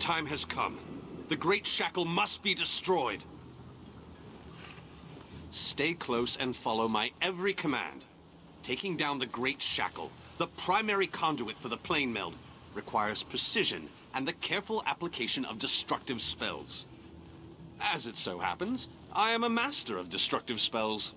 time has come. The Great Shackle must be destroyed. Stay close and follow my every command. Taking down the Great Shackle, the primary conduit for the plane meld, requires precision and the careful application of destructive spells. As it so happens, I am a master of destructive spells.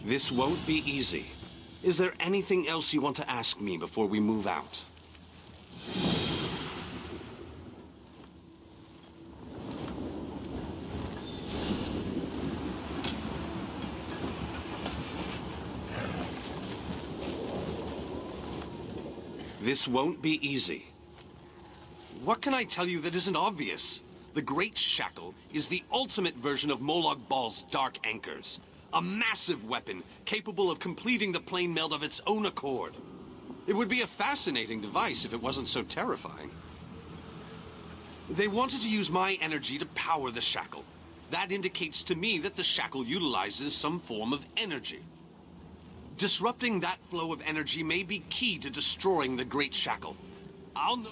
This won't be easy. Is there anything else you want to ask me before we move out? This won't be easy. What can I tell you that isn't obvious? The Great Shackle is the ultimate version of Molag Bal's Dark Anchors. A massive weapon capable of completing the plane meld of its own accord. It would be a fascinating device if it wasn't so terrifying. They wanted to use my energy to power the shackle. That indicates to me that the shackle utilizes some form of energy. Disrupting that flow of energy may be key to destroying the Great Shackle. I'll know...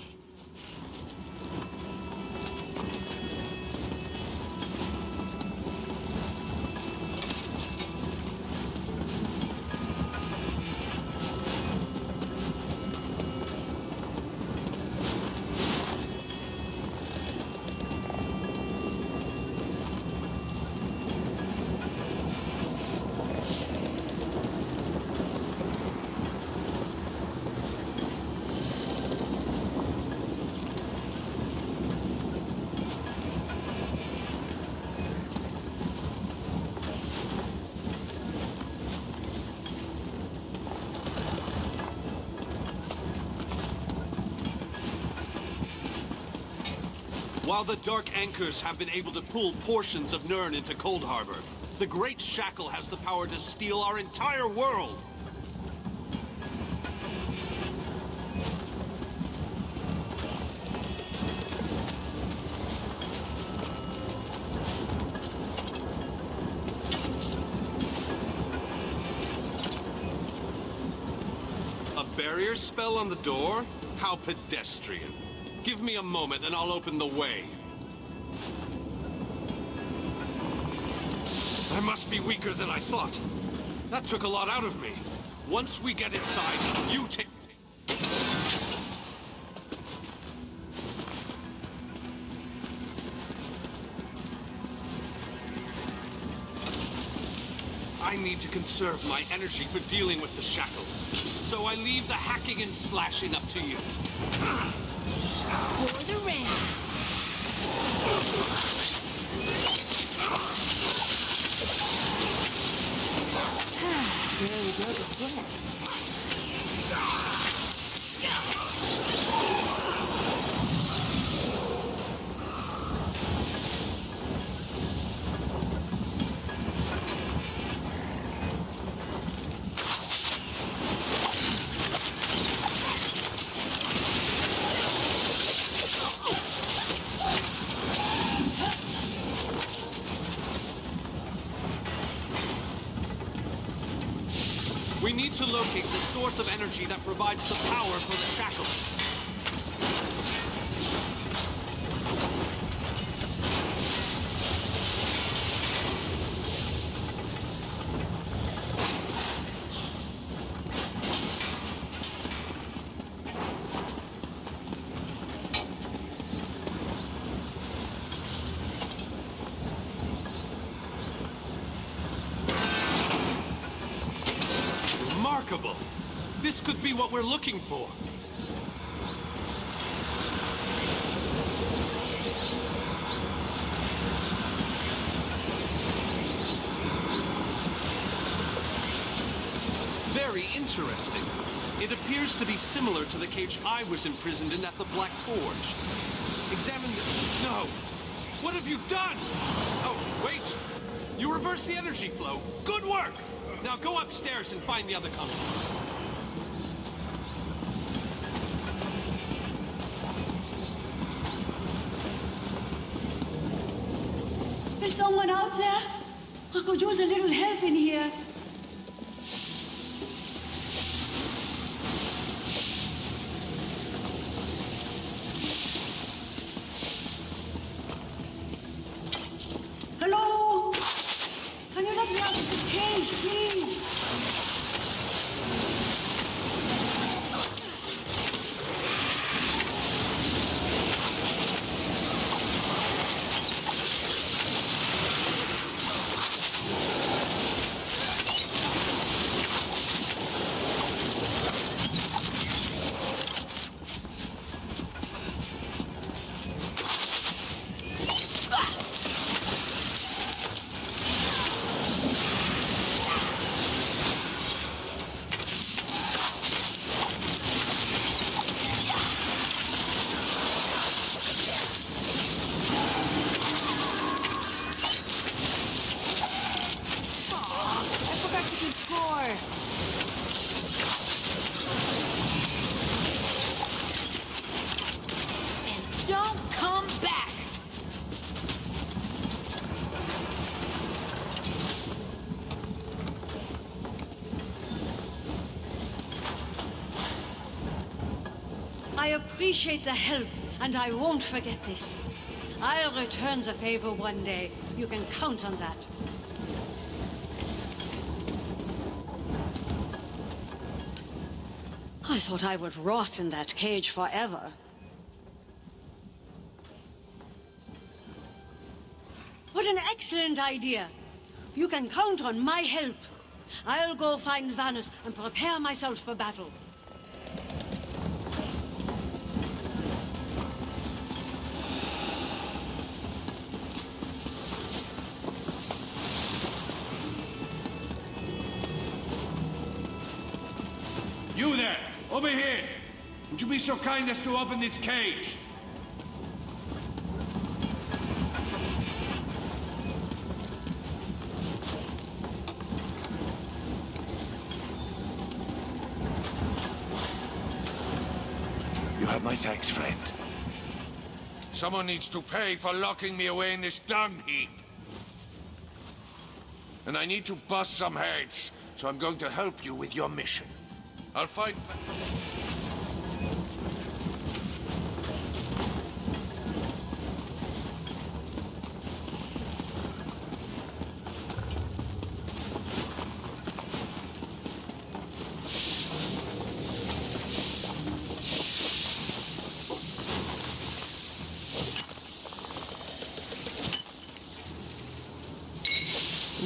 While the Dark Anchors have been able to pull portions of Nirn into Cold Harbor, the Great Shackle has the power to steal our entire world! A barrier spell on the door? How pedestrian. Give me a moment and I'll open the way. I must be weaker than I thought. That took a lot out of me. Once we get inside, you take... I need to conserve my energy for dealing with the shackle. So I leave the hacking and slashing up to you. For the rain. Really broke a sweat. We need to locate the source of energy that provides the power for the shackle. Remarkable! This could be what we're looking for. Very interesting. It appears to be similar to the cage I was imprisoned in at the Black Forge. Examine the... No! What have you done? Oh, wait! You reversed the energy flow. Good work! Now go upstairs and find the other components. Is someone out there? I could use a little help in here. Hello? Can you let me out of the cage, please? Don't come back! I appreciate the help, and I won't forget this. I'll return the favor one day. You can count on that. I thought I would rot in that cage forever. What an excellent idea! You can count on my help. I'll go find Vanus and prepare myself for battle. You there! Over here! Would you be so kind as to open this cage? You have my thanks, friend. Someone needs to pay for locking me away in this dung heap. And I need to bust some heads, so I'm going to help you with your mission. I'll find...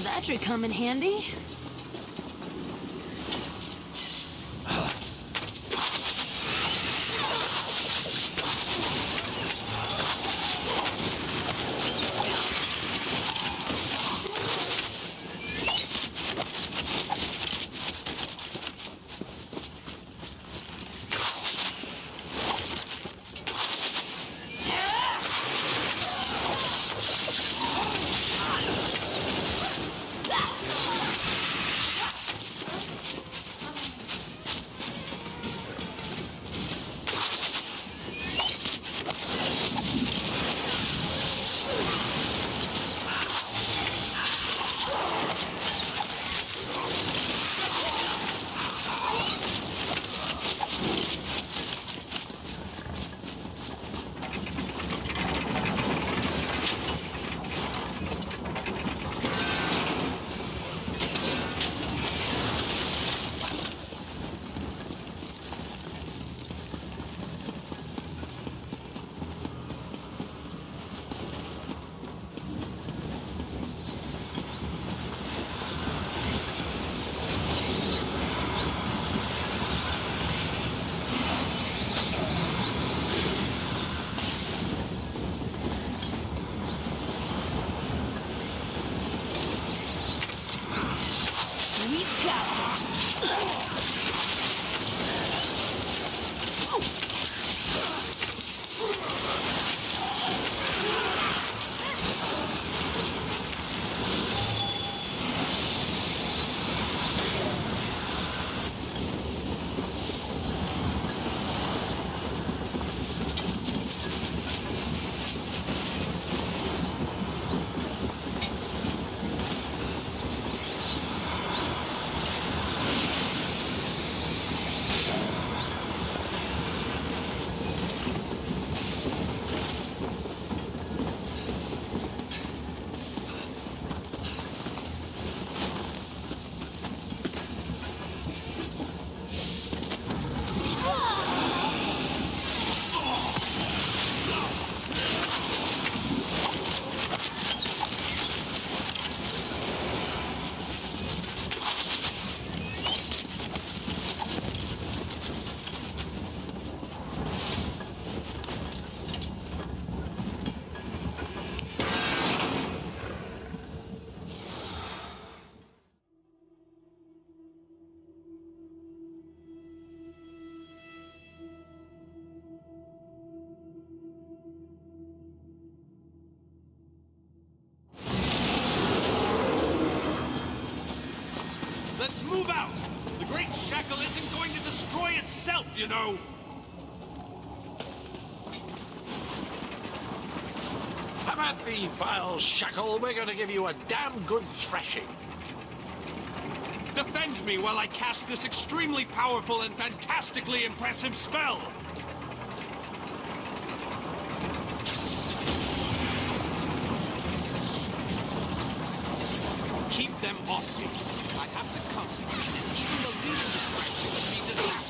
That should come in handy. move out! The Great Shackle isn't going to destroy itself, you know! How about the vile shackle? We're going to give you a damn good thrashing. Defend me while I cast this extremely powerful and fantastically impressive spell! Keep them off me. I have to concentrate, and even the least distraction would be disastrous.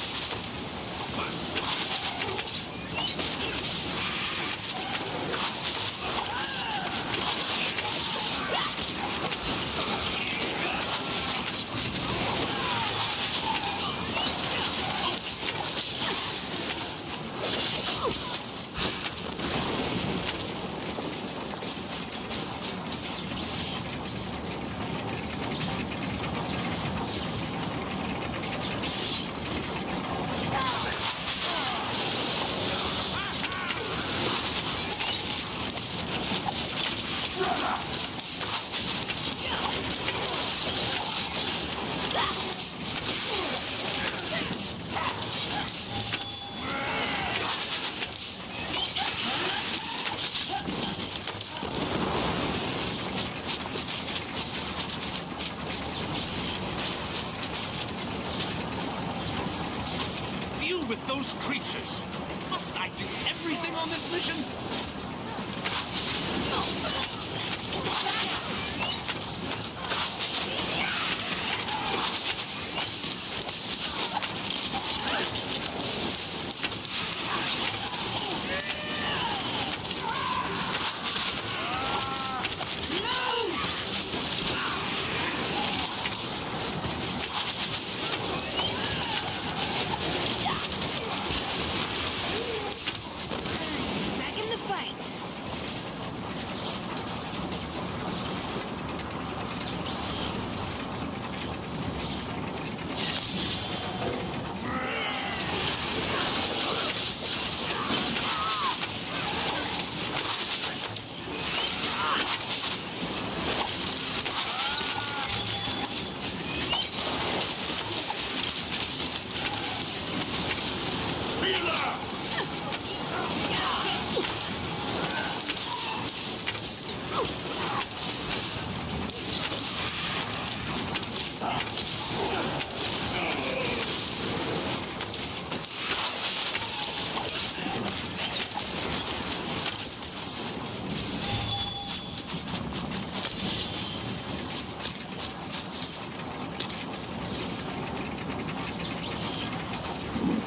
With those creatures. Must I do everything on this mission?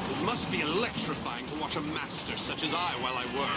It must be electrifying to watch a master such as I while I work.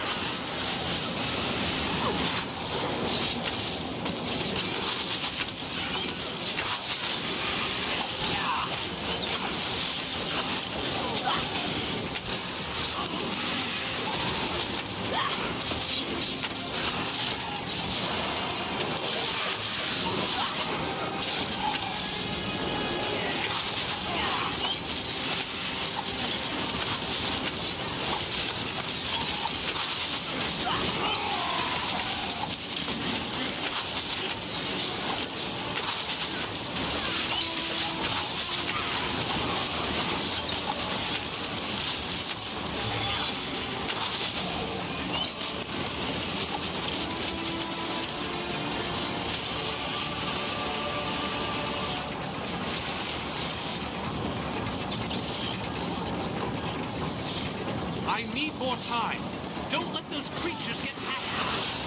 I need more time. Don't let those creatures get past us.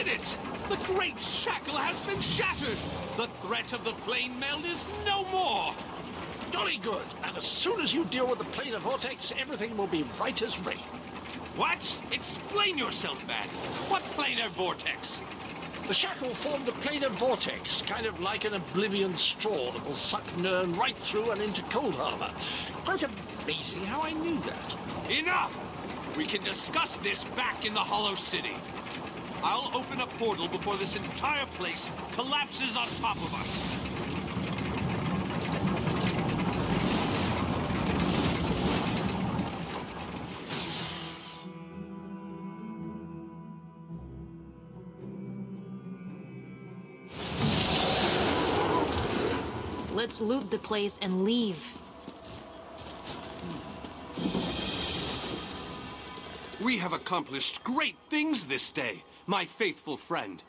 did it! The Great Shackle has been shattered! The threat of the plane meld is no more! Jolly good. And as soon as you deal with the planar vortex, everything will be right as rain. What? Explain yourself, man. What planar vortex? The shackle formed a planar vortex, kind of like an oblivion straw that will suck Nern right through and into Cold Harbor. Quite amazing how I knew that. Enough! We can discuss this back in the Hollow City. I'll open a portal before this entire place collapses on top of us. Let's loot the place and leave. We have accomplished great things this day, my faithful friend.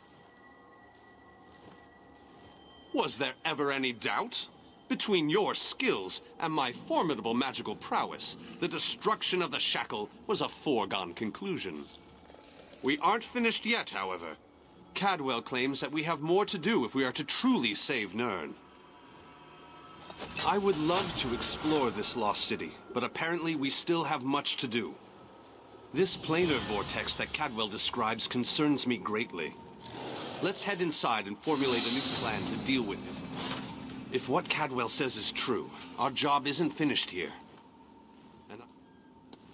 Was there ever any doubt? Between your skills and my formidable magical prowess, the destruction of the shackle was a foregone conclusion. We aren't finished yet, however. Cadwell claims that we have more to do if we are to truly save Nern. I would love to explore this lost city, but apparently we still have much to do. This planar vortex that Cadwell describes concerns me greatly. Let's head inside and formulate a new plan to deal with it. If what Cadwell says is true, our job isn't finished here. And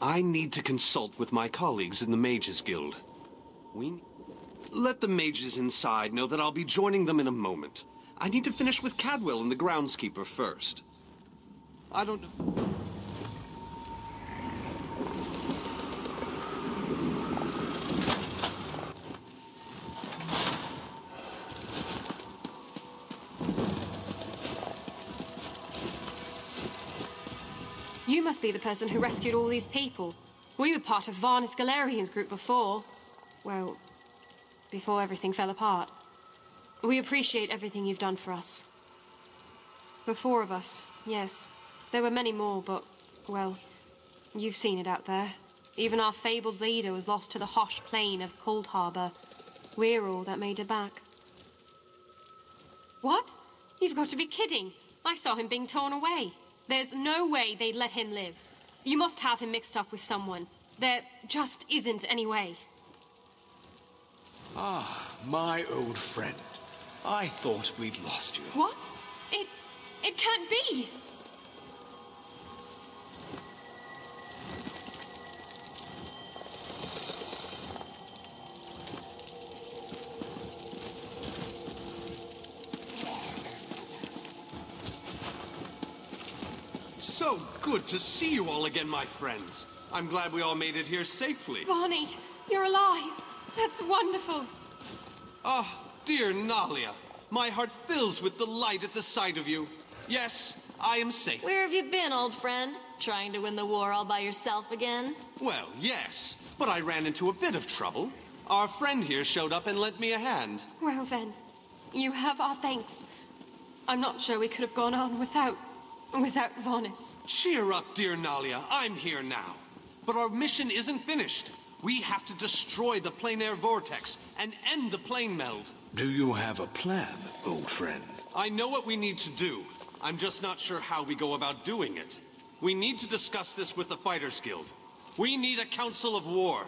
I need to consult with my colleagues in the Mages Guild. Let the mages inside know that I'll be joining them in a moment. I need to finish with Cadwell and the groundskeeper first. I don't know. You must be the person who rescued all these people. We were part of Varnus Galerian's group before. Well, before everything fell apart. We appreciate everything you've done for us. The four of us, yes. There were many more, but, well, you've seen it out there. Even our fabled leader was lost to the harsh plain of Cold Harbor. We're all that made it back. What? You've got to be kidding. I saw him being torn away. There's no way they'd let him live. You must have him mixed up with someone. There just isn't any way. Ah, my old friend. I thought we'd lost you. What? It can't be! So good to see you all again, my friends. I'm glad we all made it here safely. Varney, you're alive. That's wonderful. Ah, dear Nalia, my heart fills with delight at the sight of you. Yes, I am safe. Where have you been, old friend? Trying to win the war all by yourself again? Well, yes, but I ran into a bit of trouble. Our friend here showed up and lent me a hand. Well then, you have our thanks. I'm not sure we could have gone on without Varnus. Cheer up, dear Nalia. I'm here now. But our mission isn't finished. We have to destroy the planar vortex and end the plane meld. Do you have a plan, old friend? I know what we need to do. I'm just not sure how we go about doing it. We need to discuss this with the Fighters Guild. We need a council of war.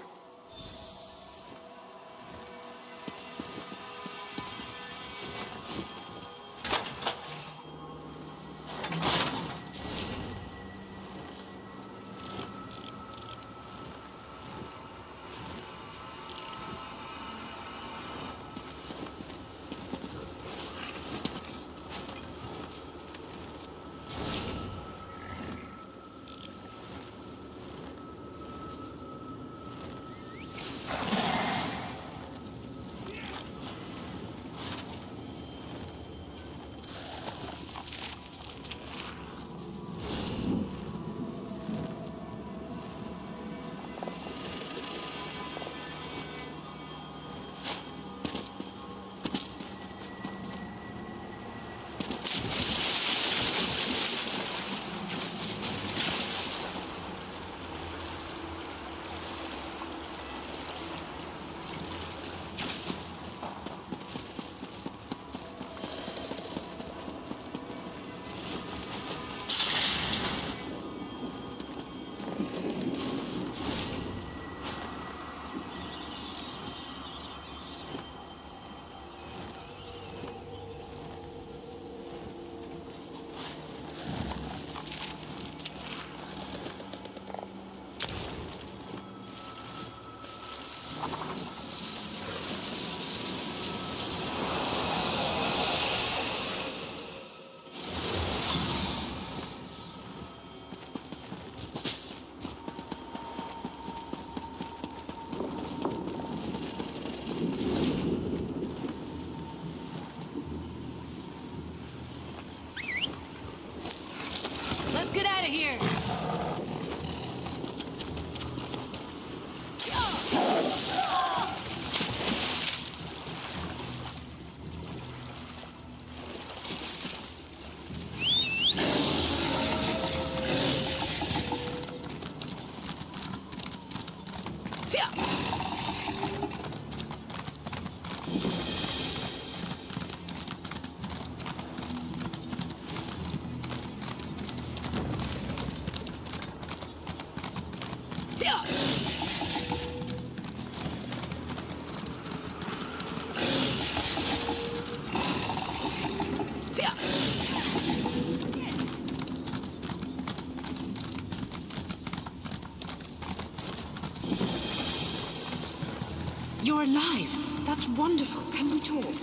You're alive. That's wonderful. Can we talk?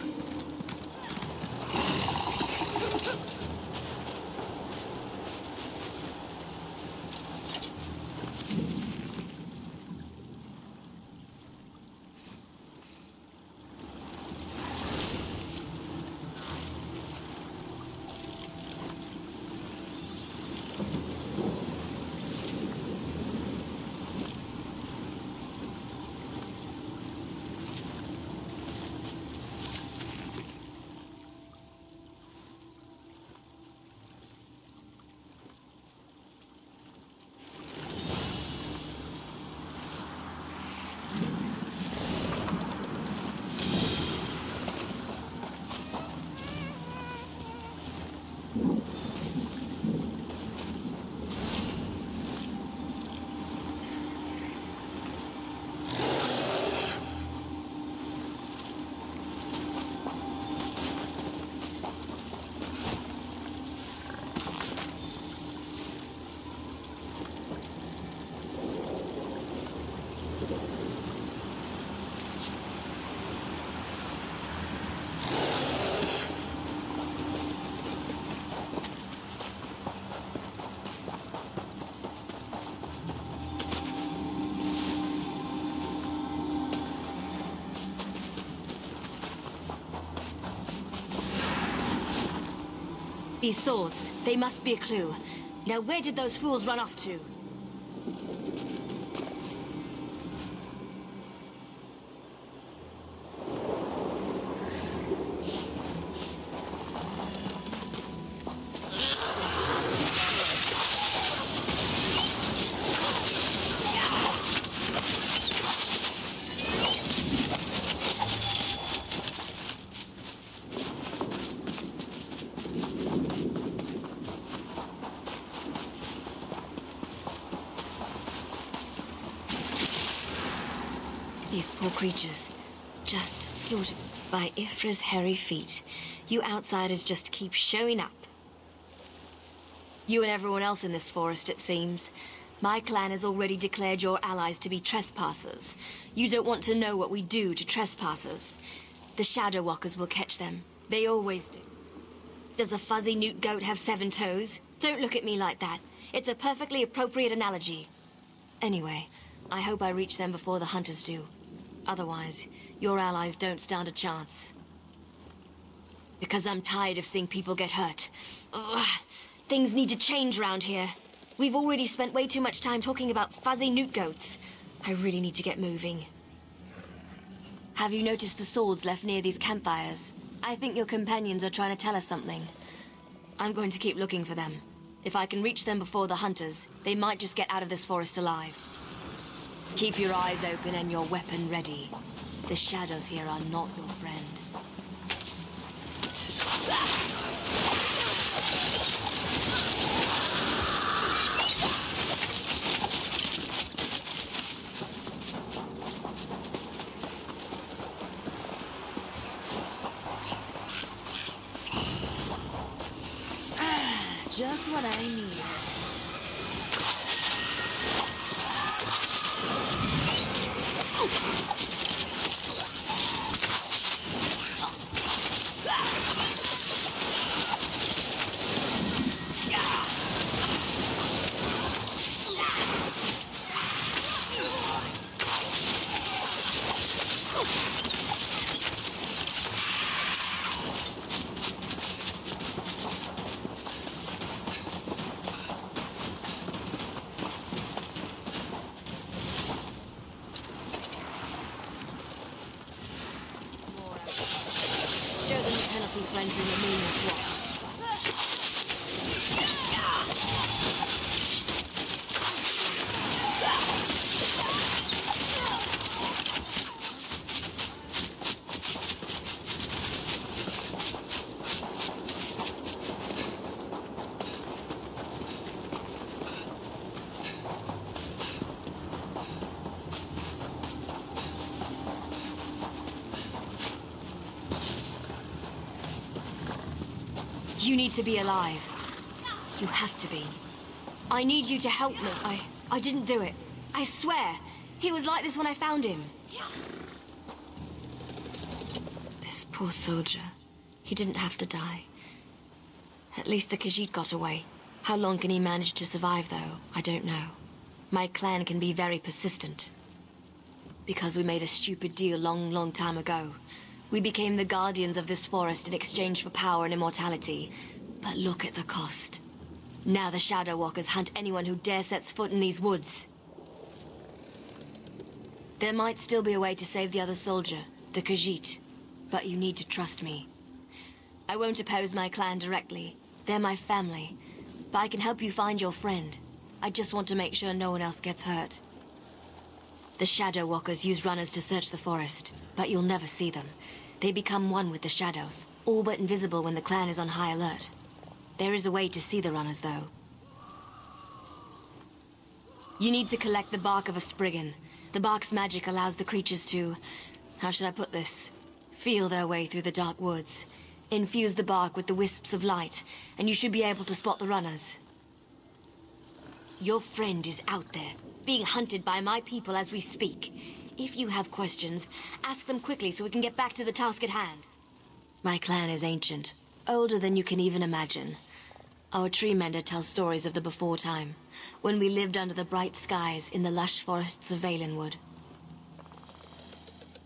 These swords, they must be a clue. Now where did those fools run off to? These poor creatures, just slaughtered by Ifra's hairy feet. You outsiders just keep showing up. You and everyone else in this forest, it seems. My clan has already declared your allies to be trespassers. You don't want to know what we do to trespassers. The Shadow Walkers will catch them. They always do. Does a fuzzy newt goat have 7 toes? Don't look at me like that. It's a perfectly appropriate analogy. Anyway, I hope I reach them before the hunters do. Otherwise, your allies don't stand a chance. Because I'm tired of seeing people get hurt. Ugh. Things need to change around here. We've already spent way too much time talking about fuzzy newt goats. I really need to get moving. Have you noticed the swords left near these campfires? I think your companions are trying to tell us something. I'm going to keep looking for them. If I can reach them before the hunters, they might just get out of this forest alive. Keep your eyes open and your weapon ready. The shadows here are not your friend. Just what I need. Show them the penalty for entering the meaningless swamp. You need to be alive. You have to be. I need you to help me. I didn't do it. I swear. He was like this when I found him. This poor soldier. He didn't have to die. At least the Khajiit got away. How long can he manage to survive, though? I don't know. My clan can be very persistent. Because we made a stupid deal long time ago. We became the guardians of this forest in exchange for power and immortality. But look at the cost. Now the Shadow Walkers hunt anyone who dare sets foot in these woods. There might still be a way to save the other soldier, the Khajiit. But you need to trust me. I won't oppose my clan directly. They're my family. But I can help you find your friend. I just want to make sure no one else gets hurt. The Shadow Walkers use runners to search the forest, but you'll never see them. They become one with the shadows, all but invisible when the clan is on high alert. There is a way to see the runners, though. You need to collect the bark of a Spriggan. The bark's magic allows the creatures to... how should I put this? Feel their way through the dark woods. Infuse the bark with the wisps of light, and you should be able to spot the runners. Your friend is out there, being hunted by my people as we speak. If you have questions, ask them quickly so we can get back to the task at hand. My clan is ancient, older than you can even imagine. Our tree mender tells stories of the before time, when we lived under the bright skies in the lush forests of Valenwood.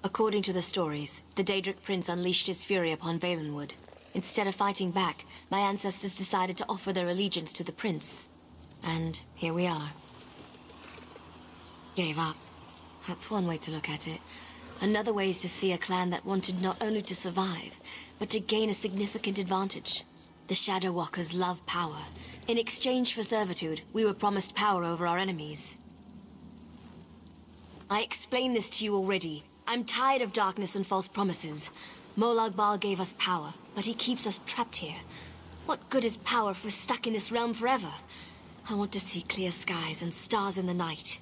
According to the stories, the Daedric Prince unleashed his fury upon Valenwood. Instead of fighting back, my ancestors decided to offer their allegiance to the prince. And here we are. Gave up. That's one way to look at it. Another way is to see a clan that wanted not only to survive, but to gain a significant advantage. The Shadow Walkers love power. In exchange for servitude, we were promised power over our enemies. I explained this to you already. I'm tired of darkness and false promises. Molag Bal gave us power, but he keeps us trapped here. What good is power if we're stuck in this realm forever? I want to see clear skies and stars in the night.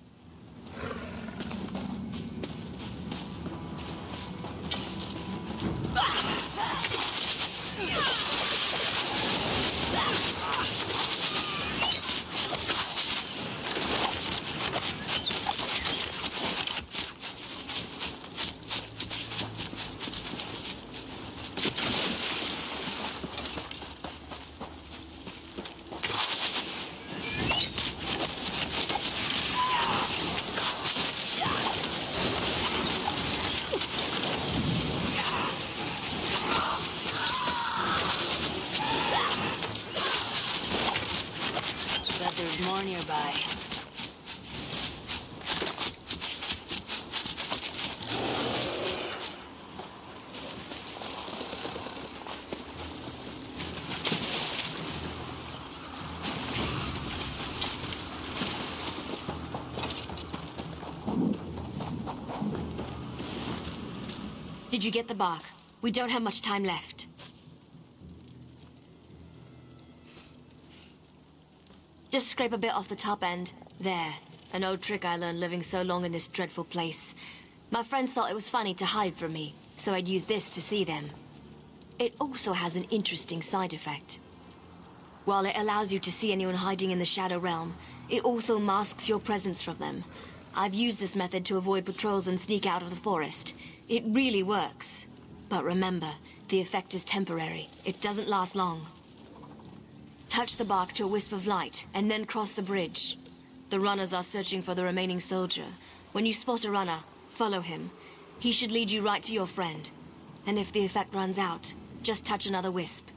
There's more nearby. Did you get the bark? We don't have much time left. Just scrape a bit off the top end. There. An old trick I learned living so long in this dreadful place. My friends thought it was funny to hide from me, so I'd use this to see them. It also has an interesting side effect. While it allows you to see anyone hiding in the Shadow Realm, it also masks your presence from them. I've used this method to avoid patrols and sneak out of the forest. It really works. But remember, the effect is temporary. It doesn't last long. Touch the bark to a wisp of light, and then cross the bridge. The runners are searching for the remaining soldier. When you spot a runner, follow him. He should lead you right to your friend. And if the effect runs out, just touch another wisp.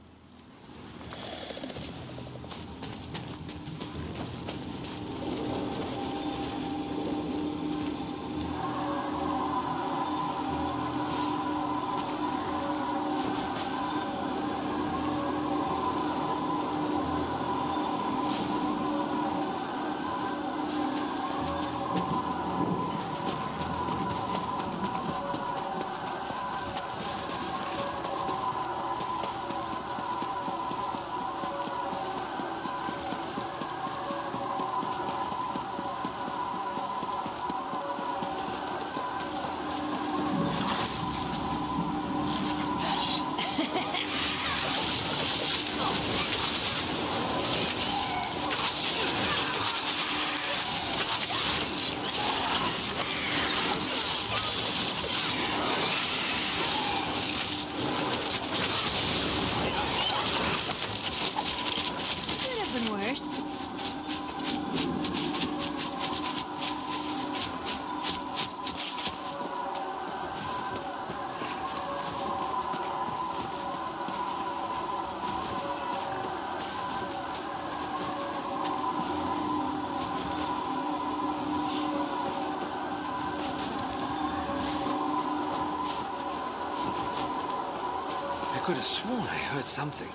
could have sworn I heard something.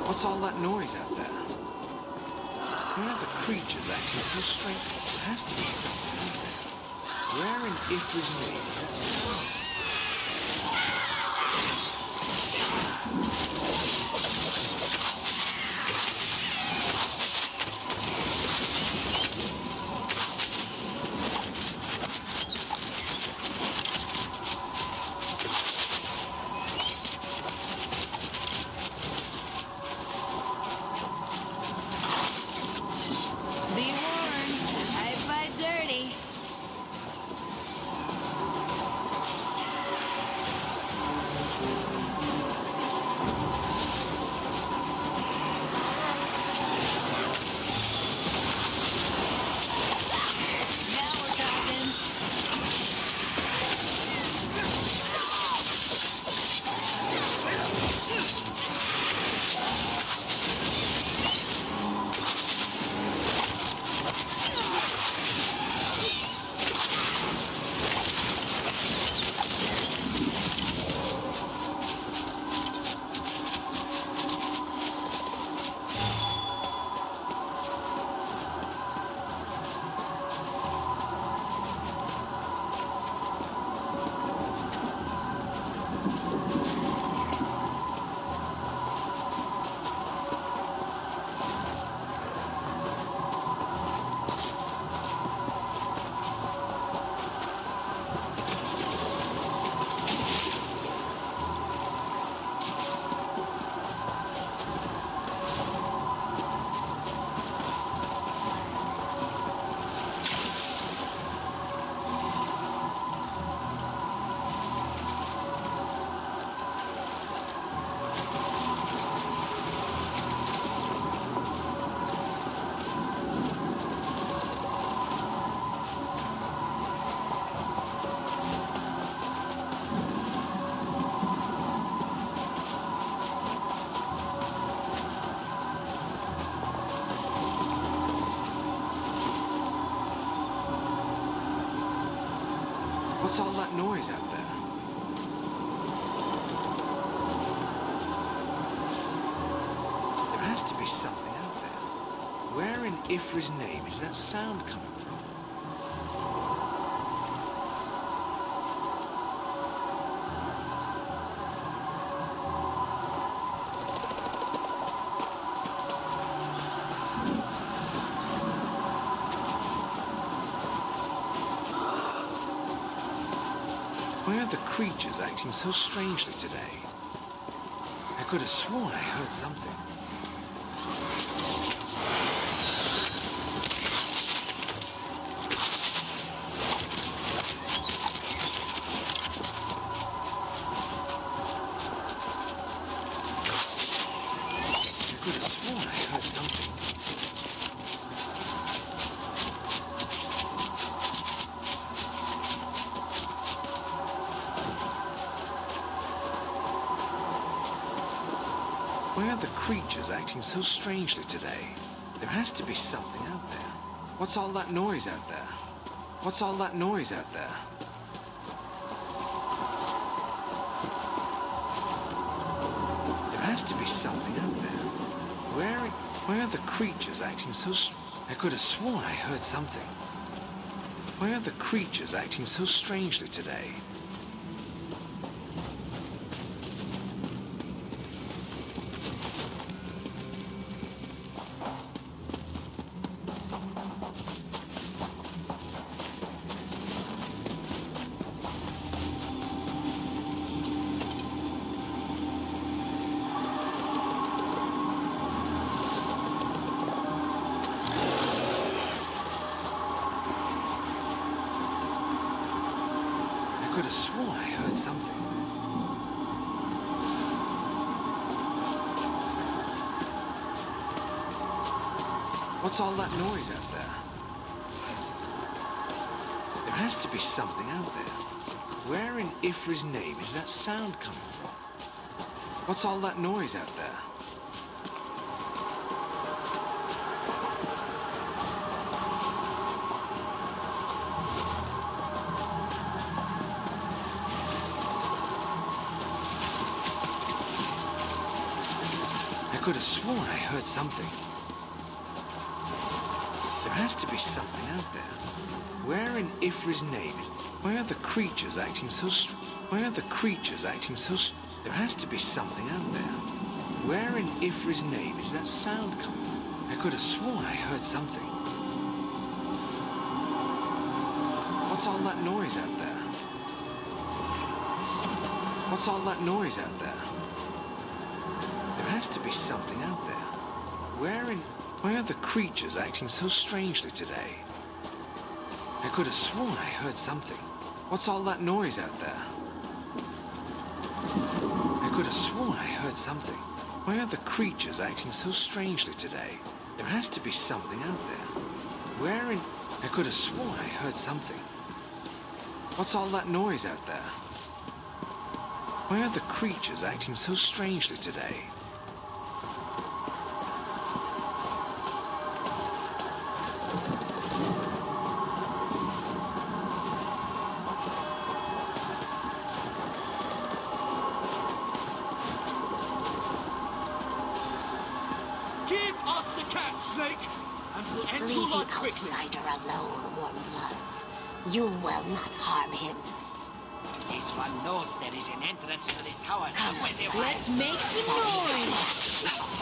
What's all that noise out there? Where are the creatures acting so strange? There has to be something out there. Where in Ifra's name is that sound? Be warned, I fight dirty. Now we're talking. What's all that noise out there? There has to be something out there. Where in Ifra's name is that sound coming from? Why are the creatures acting so strangely today? I could have sworn I heard something. I could have sworn I heard something. Why are the creatures acting so strangely today? There has to be something out there. What's all that noise out there? What's all that noise out there? There has to be something out there. Why are the creatures acting so I could have sworn I heard something. Why are the creatures acting so strangely today? I could have sworn I heard something. What's all that noise out there? There has to be something out there. Where in Ifra's name is that sound coming from? What's all that noise out there? could have sworn I heard something. There has to be something out there. Where in Ifri's name is... Why are the creatures acting so... Why are the creatures acting so... There has to be something out there. Where in Ifri's name is that sound coming? I could have sworn I heard something. What's all that noise out there? What's all that noise out there? There has to be something out there. Why are the creatures acting so strangely today? I could have sworn I heard something. What's all that noise out there? I could have sworn I heard something. Why are the creatures acting so strangely today? There has to be something out there. I could have sworn I heard something. What's all that noise out there? Why are the creatures acting so strangely today? Give us the cat, Snake! And we'll end Leave your the lot quickly. outsider alone, Warm Bloods. You will not harm him. This one knows there is an entrance to the tower Come, somewhere. let's make some noise.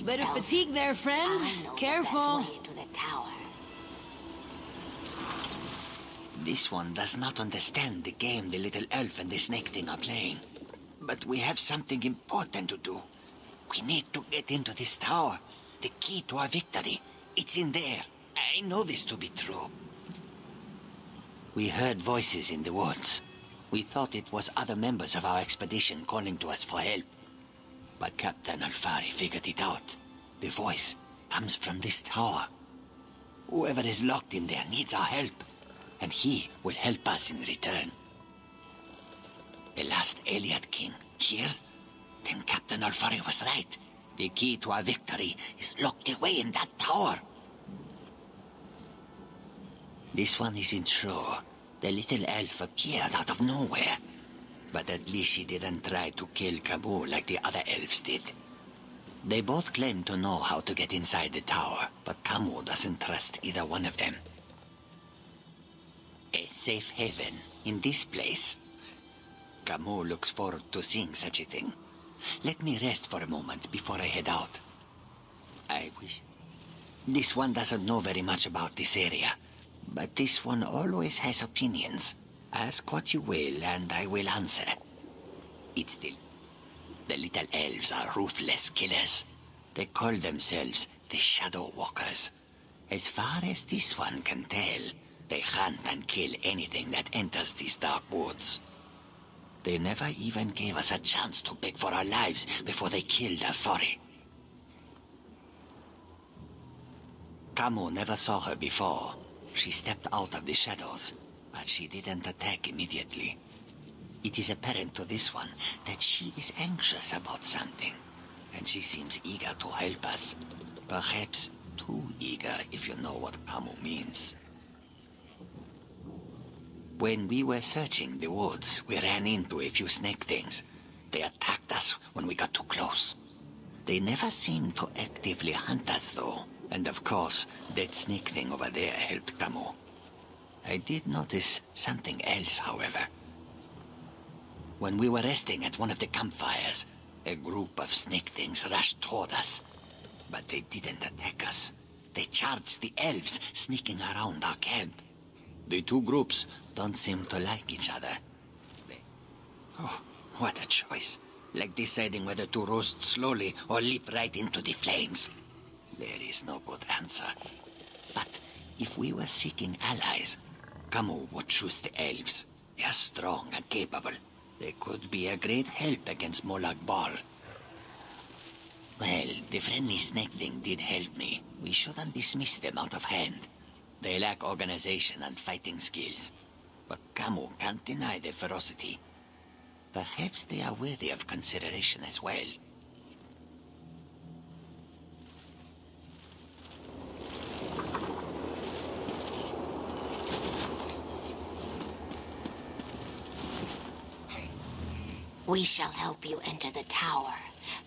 Better fatigue there, friend. Careful. The best way to the tower. This one does not understand the game the little elf and the snake thing are playing. But we have something important to do. We need to get into this tower. The key to our victory. It's in there. I know this to be true. We heard voices in the woods. We thought it was other members of our expedition calling to us for help. But Captain Alfari figured it out. The voice comes from this tower. Whoever is locked in there needs our help, and he will help us in return. The last Eliad King here? Then Captain Alfari was right. The key to our victory is locked away in that tower. This one isn't sure. The little elf appeared out of nowhere. But at least she didn't try to kill Camus like the other elves did. They both claim to know how to get inside the tower, but Camus doesn't trust either one of them. A safe haven in this place. Camus looks forward to seeing such a thing. Let me rest for a moment before I head out. I wish... This one doesn't know very much about this area, but this one always has opinions. Ask what you will, and I will answer. It's the little elves are ruthless killers. They call themselves the Shadow Walkers. As far as this one can tell, they hunt and kill anything that enters these dark woods. They never even gave us a chance to beg for our lives before they killed Alfari. Camus never saw her before. She stepped out of the shadows, but she didn't attack immediately. It is apparent to this one that she is anxious about something, and she seems eager to help us. Perhaps too eager, if you know what Camus means. When we were searching the woods, we ran into a few snake things. They attacked us when we got too close. They never seemed to actively hunt us, though. And of course, that snake thing over there helped Camus. I did notice something else, however. When we were resting at one of the campfires, a group of snake things rushed toward us. But they didn't attack us. They charged the elves sneaking around our camp. The two groups don't seem to like each other. Oh, what a choice. Like deciding whether to roast slowly or leap right into the flames. There is no good answer. But if we were seeking allies, Camus would choose the elves. They are strong and capable. They could be a great help against Molag Bal. Well, the friendly snake thing did help me. We shouldn't dismiss them out of hand. They lack organization and fighting skills. But Camus can't deny their ferocity. Perhaps they are worthy of consideration as well. We shall help you enter the tower.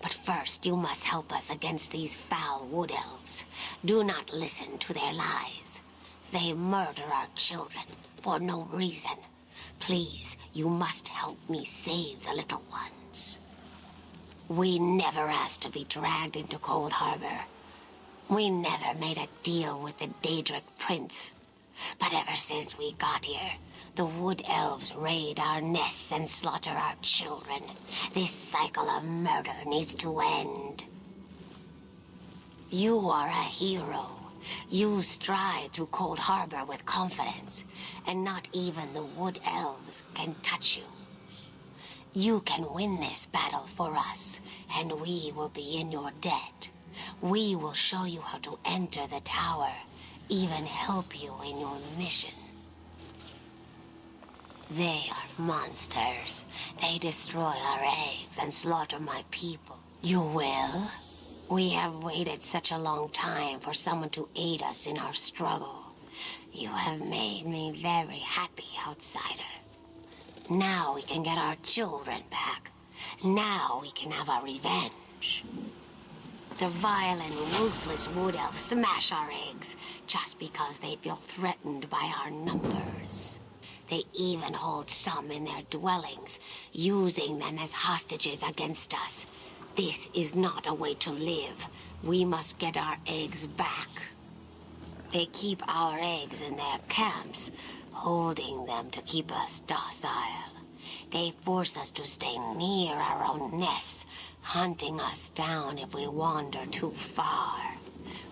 But first, you must help us against these foul wood elves. Do not listen to their lies. They murder our children for no reason. Please, you must help me save the little ones. We never asked to be dragged into Cold Harbor. We never made a deal with the Daedric Prince. But ever since we got here, the wood elves raid our nests and slaughter our children. This cycle of murder needs to end. You are a hero. You stride through Cold Harbor with confidence, and not even the wood elves can touch you. You can win this battle for us, and we will be in your debt. We will show you how to enter the tower, even help you in your mission. They are monsters. They destroy our eggs and slaughter my people. You will? We have waited such a long time for someone to aid us in our struggle. You have made me very happy, outsider. Now we can get our children back. Now we can have our revenge. The vile and ruthless wood elves smash our eggs just because they feel threatened by our numbers. They even hold some in their dwellings, using them as hostages against us. This is not a way to live. We must get our eggs back. They keep our eggs in their camps, holding them to keep us docile. They force us to stay near our own nests, hunting us down if we wander too far.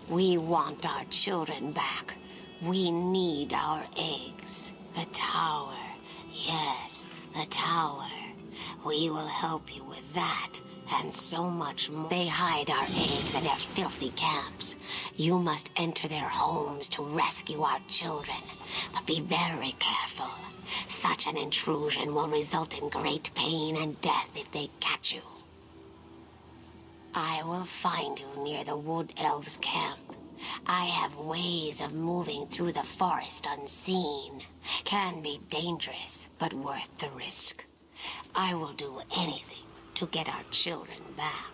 We want our children back. We need our eggs. The tower. Yes, the tower. We will help you with that, and so much more. They hide our eggs in their filthy camps. You must enter their homes to rescue our children. But be very careful. Such an intrusion will result in great pain and death if they catch you. I will find you near the Wood Elves' camp. I have ways of moving through the forest unseen. Can be dangerous, but worth the risk. I will do anything to get our children back.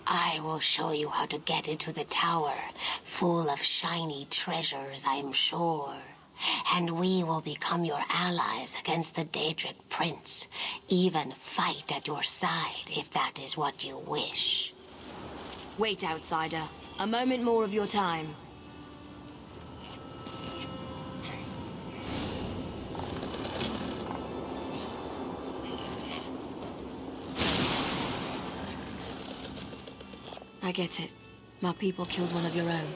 I will show you how to get into the tower, full of shiny treasures, I'm sure. And we will become your allies against the Daedric Prince. Even fight at your side if that is what you wish. Wait, outsider. A moment more of your time. I get it. My people killed one of your own.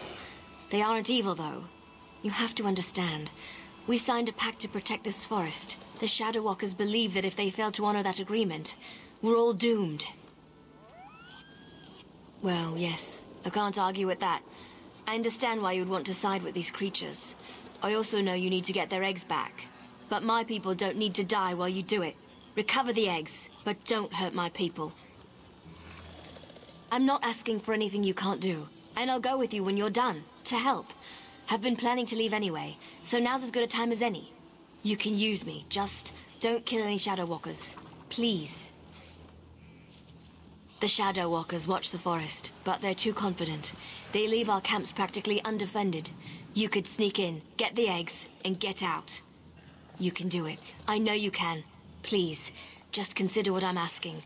They aren't evil, though. You have to understand. We signed a pact to protect this forest. The Shadow Walkers believe that if they fail to honor that agreement, we're all doomed. Well, yes. I can't argue with that. I understand why you'd want to side with these creatures. I also know you need to get their eggs back. But my people don't need to die while you do it. Recover the eggs, but don't hurt my people. I'm not asking for anything you can't do. And I'll go with you when you're done, to help. Have been planning to leave anyway, so now's as good a time as any. You can use me, just don't kill any Shadow Walkers. Please. The Shadow Walkers watch the forest, but they're too confident. They leave our camps practically undefended. You could sneak in, get the eggs, and get out. You can do it. I know you can. Please, just consider what I'm asking.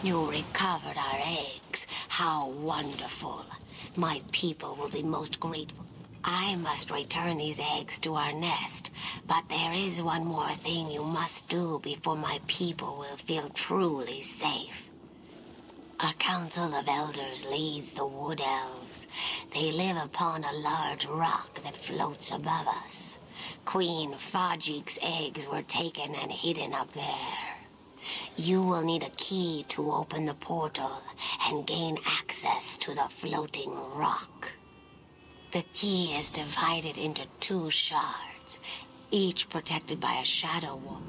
You recovered our eggs. How wonderful. My people will be most grateful. I must return these eggs to our nest, but there is one more thing you must do before my people will feel truly safe. A council of elders leads the wood elves. They live upon a large rock that floats above us. Queen Fajik's eggs were taken and hidden up there. You will need a key to open the portal and gain access to the floating rock. The key is divided into 2 shards, each protected by a shadow wall.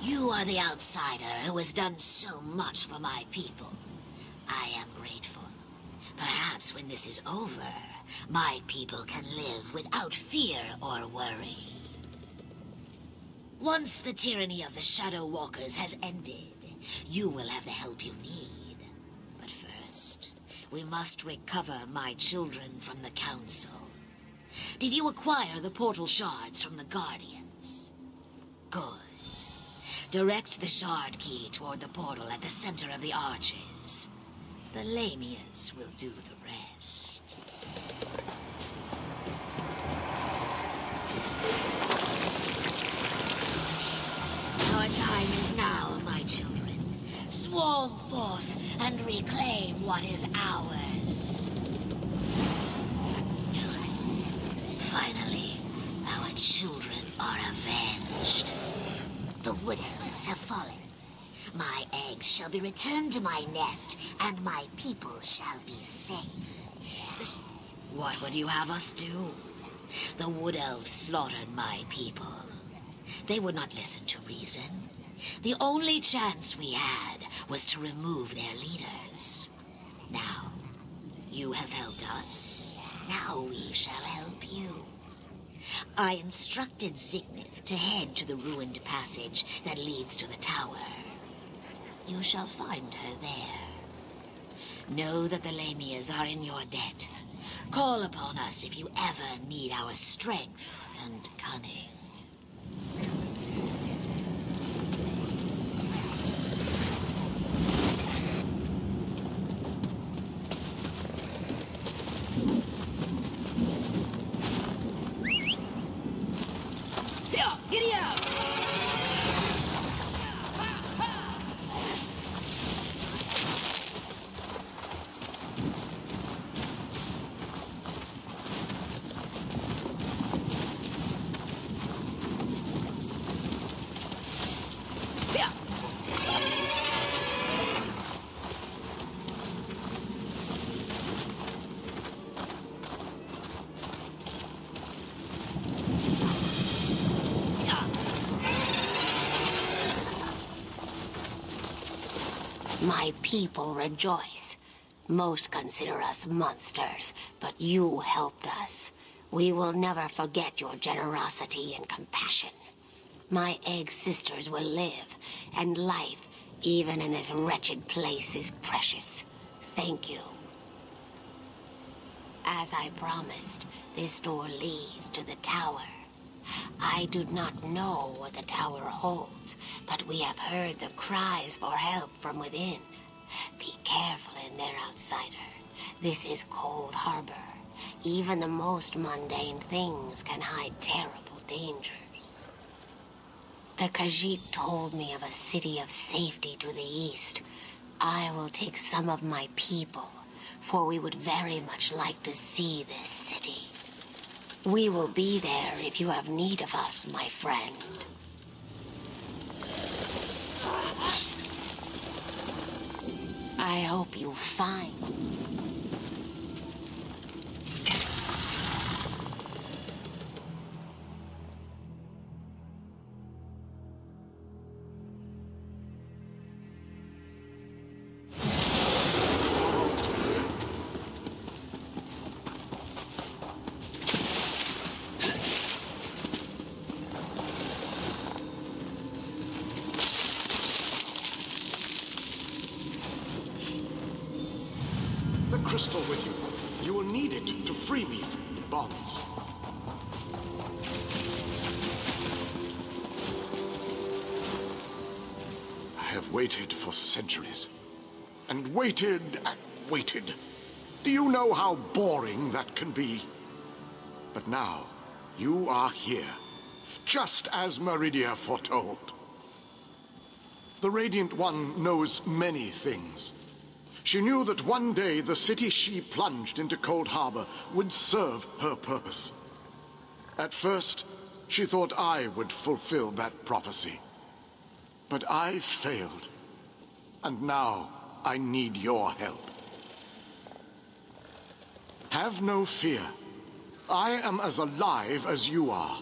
You are the outsider who has done so much for my people. I am grateful. Perhaps when this is over, my people can live without fear or worry. Once the tyranny of the Shadow Walkers has ended, you will have the help you need. But first, we must recover my children from the Council. Did you acquire the portal shards from the Guardians? Good. Direct the shard key toward the portal at the center of the arches. The Lamias will do the rest. Our time is now, my children. Swarm forth and reclaim what is ours. Finally, our children are avenged. The wood elves have fallen. My eggs shall be returned to my nest, and my people shall be safe. What would you have us do? The wood elves slaughtered my people. They would not listen to reason. The only chance we had was to remove their leaders. Now, you have helped us. Now we shall help you. I instructed Zignith to head to the ruined passage that leads to the tower. You shall find her there. Know that the Lamias are in your debt. Call upon us if you ever need our strength and cunning. My people rejoice. Most consider us monsters, but you helped us. We will never forget your generosity and compassion. My egg sisters will live, and life, even in this wretched place, is precious. Thank you. As I promised, this door leads to the tower. I do not know what the tower holds, but we have heard the cries for help from within. Be careful in there, outsider. This is Cold Harbor. Even the most mundane things can hide terrible dangers. The Khajiit told me of a city of safety to the east. I will take some of my people, for we would very much like to see this city. We will be there if you have need of us, my friend. I hope you find. Crystal with you. You will need it to free me from bonds. I have waited for centuries. And waited and waited. Do you know how boring that can be? But now, you are here. Just as Meridia foretold. The Radiant One knows many things. She knew that one day the city she plunged into Cold Harbor would serve her purpose. At first, she thought I would fulfill that prophecy. But I failed. And now I need your help. Have no fear. I am as alive as you are.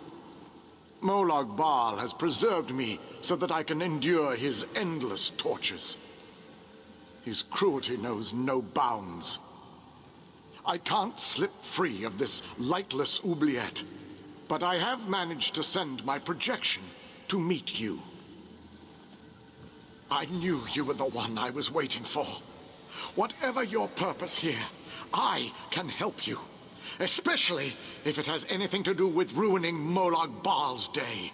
Molag Bal has preserved me so that I can endure his endless tortures. His cruelty knows no bounds. I can't slip free of this lightless oubliette, but I have managed to send my projection to meet you. I knew you were the one I was waiting for. Whatever your purpose here, I can help you. Especially if it has anything to do with ruining Molag Bal's day.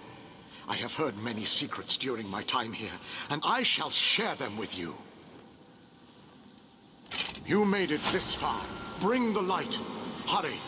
I have heard many secrets during my time here, and I shall share them with you. You made it this far. Bring the light. Hurry.